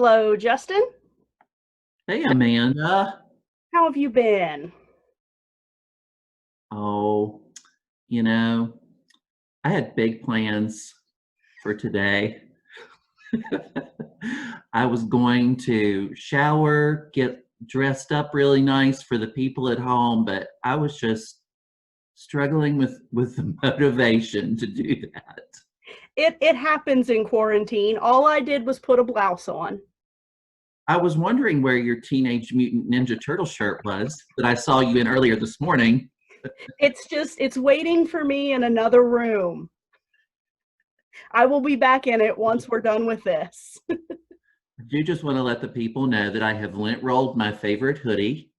Hello, Justin. Hey, Amanda. How have you been? Oh, you know, I had big plans for today. I was going to shower, get dressed up really nice for the people at home, but I was just struggling with the motivation to do that. It happens in quarantine. All I did was put a blouse on. I was wondering where your Teenage Mutant Ninja Turtle shirt was that I saw you in earlier this morning. It's waiting for me in another room. I will be back in it once we're done with this. I do just want to let the people know that I have lint rolled my favorite hoodie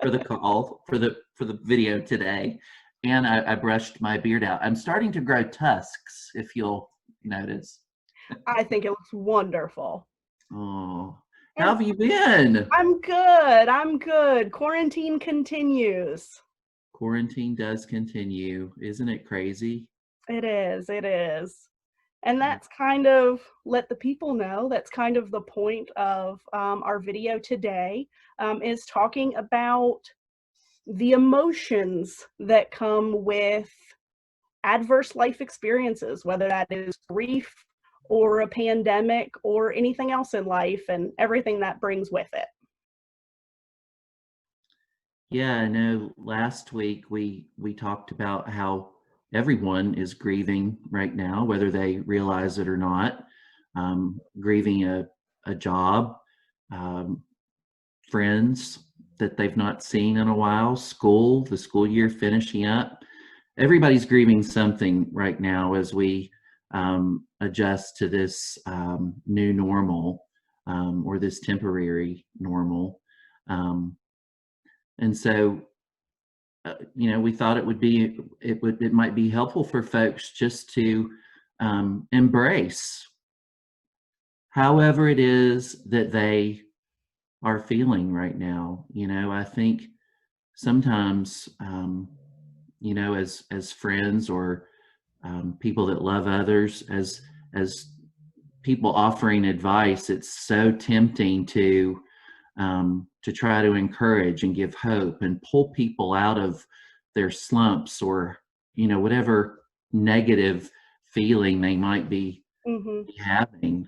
for the call for the video today, and I brushed my beard out. I'm starting to grow tusks, if you'll notice. I think it looks wonderful. Oh, how And have you been? I'm good. I'm good. Quarantine continues. Quarantine does continue, isn't it crazy? It is. It is. And that's kind of let the people know. That's kind of the point of our video today, is talking about the emotions that come with adverse life experiences, whether that is grief or a pandemic or anything else in life and everything that brings with it. Yeah, I know last week we talked about how everyone is grieving right now, whether they realize it or not. Grieving a job, um, friends that they've not seen in a while, school, the school year finishing up. Everybody's grieving something right now as we adjust to this new normal, or this temporary normal. Um, and so, we thought it might be helpful for folks just to embrace however it is that they are feeling right now. I think sometimes, as friends or people that love others, as people offering advice, it's so tempting to try to encourage and give hope and pull people out of their slumps, or whatever negative feeling they might be Mm-hmm. having.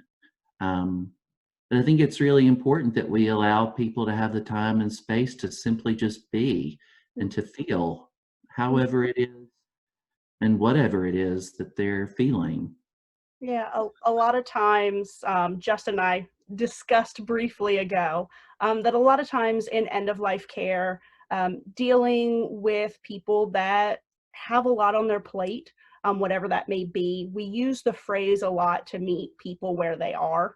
But I think it's really important that we allow people to have the time and space to simply just be and to feel however it is and whatever it is that they're feeling. Yeah, a lot of times, Justin and I discussed briefly ago, that a lot of times in end of life care, dealing with people that have a lot on their plate, whatever that may be, we use the phrase a lot to meet people where they are.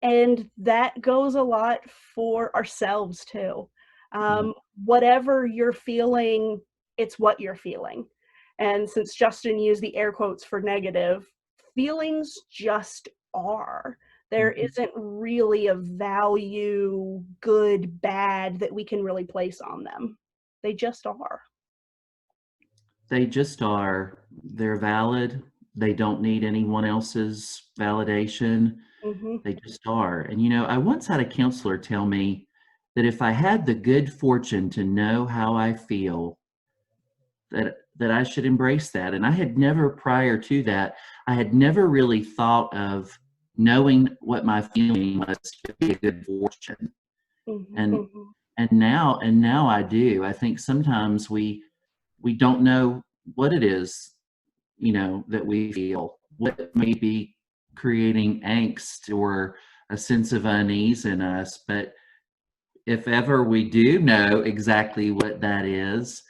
And that goes a lot for ourselves too. Yeah. Whatever you're feeling, it's what you're feeling. And since Justin used the air quotes for negative, feelings just are. There Mhm. isn't really a value, good, bad, that we can really place on them. They just are. They just are. They're valid. They don't need anyone else's validation. Hmm. They just are. And I once had a counselor tell me that if I had the good fortune to know how I feel, that I should embrace that. And I had never, prior to that, I had never really thought of knowing what my feeling was to be a good fortune. Hmm. And Hmm. and now I do. I think sometimes we don't know what it is, that we feel, what may be creating angst or a sense of unease in us. But if ever we do know exactly what that is,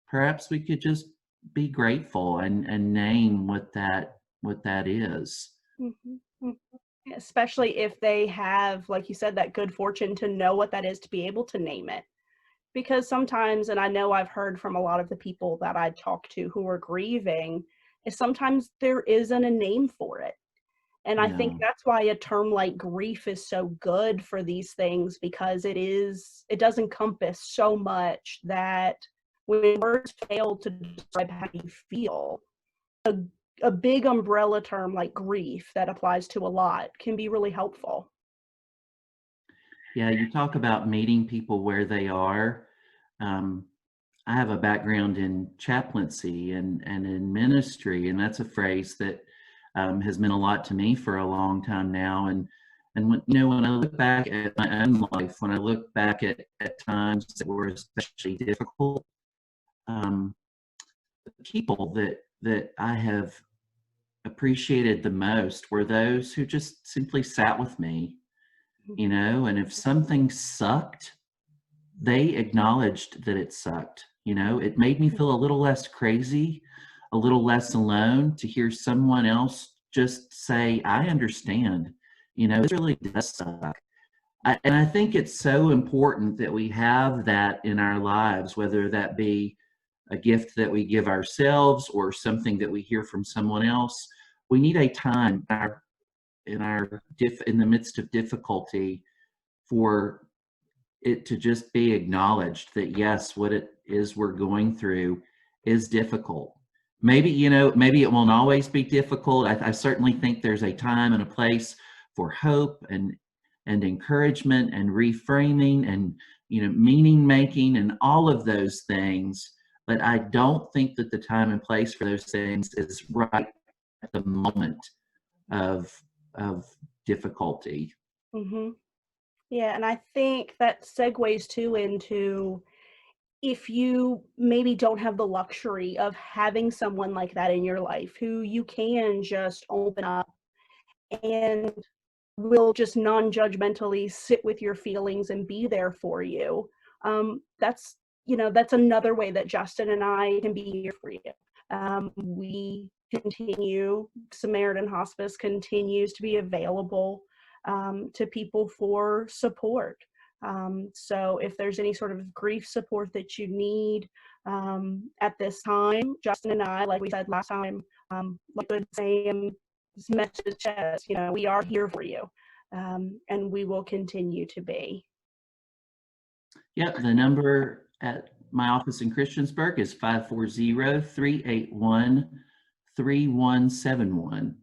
perhaps we could just be grateful and name what that is. Hmm. Especially if they have, like you said, that good fortune to know what that is, to be able to name it. Because sometimes, and I know I've heard from a lot of the people that I talk to who are grieving, is sometimes there isn't a name for it. And I think Yeah, that's why a term like grief is so good for these things, because it does encompass so much that when words fail to describe how you feel, a, a big umbrella term like grief that applies to a lot can be really helpful. Yeah, you talk about meeting people where they are. Um, I have a background in chaplaincy and in ministry, and that's a phrase that has meant a lot to me for a long time now. And when, when I look back at my own life, when I look back at times that were especially difficult, um, the people that I have appreciated the most were those who just simply sat with me, and if something sucked, they acknowledged that it sucked. It made me feel a little less crazy, a little less alone to hear someone else just say, I understand. It really does suck. And I think it's so important that we have that in our lives, whether that be a gift that we give ourselves or something that we hear from someone else. We need a time in the midst of difficulty for it to just be acknowledged that yes, what it is we're going through is difficult. Maybe it won't always be difficult. I certainly think there's a time and a place for hope and encouragement and reframing and meaning making and all of those things. But I don't think that the time and place for those things is right at the moment of difficulty. Mm-hmm. Yeah, and I think that segues too into if you maybe don't have the luxury of having someone like that in your life who you can just open up and will just non-judgmentally sit with your feelings and be there for you. That's another way that Justin and I can be here for you. We continue, Samaritan Hospice continues to be available to people for support. So if there's any sort of grief support that you need at this time, Justin and I, like we said last time, like the same message says, we are here for you, and we will continue to be. Yep, the number at my office in Christiansburg is 540-381-3171.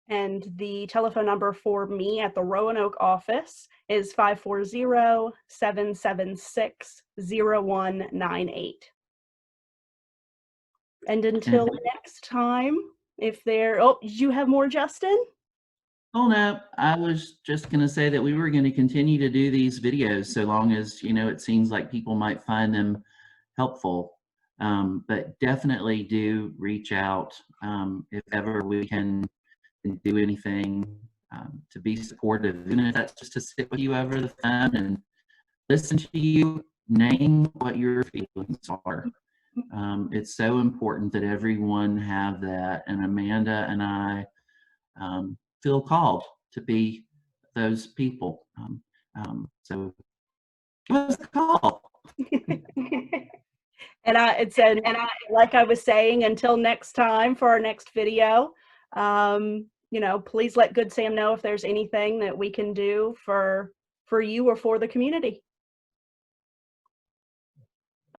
And the telephone number for me at the Roanoke office is 540-776-0198. And until next time, did you have more, Justin? Oh, no, I was just going to say that we were going to continue to do these videos so long as, it seems like people might find them helpful. But definitely do reach out if ever we can do anything to be supportive, even if that's just to sit with you over the phone and listen to you name what your feelings are. It's so important that everyone have that, and Amanda and I feel called to be those people. So give us a call. And like I was saying, until next time for our next video, please let Good Sam know if there's anything that we can do for you or for the community.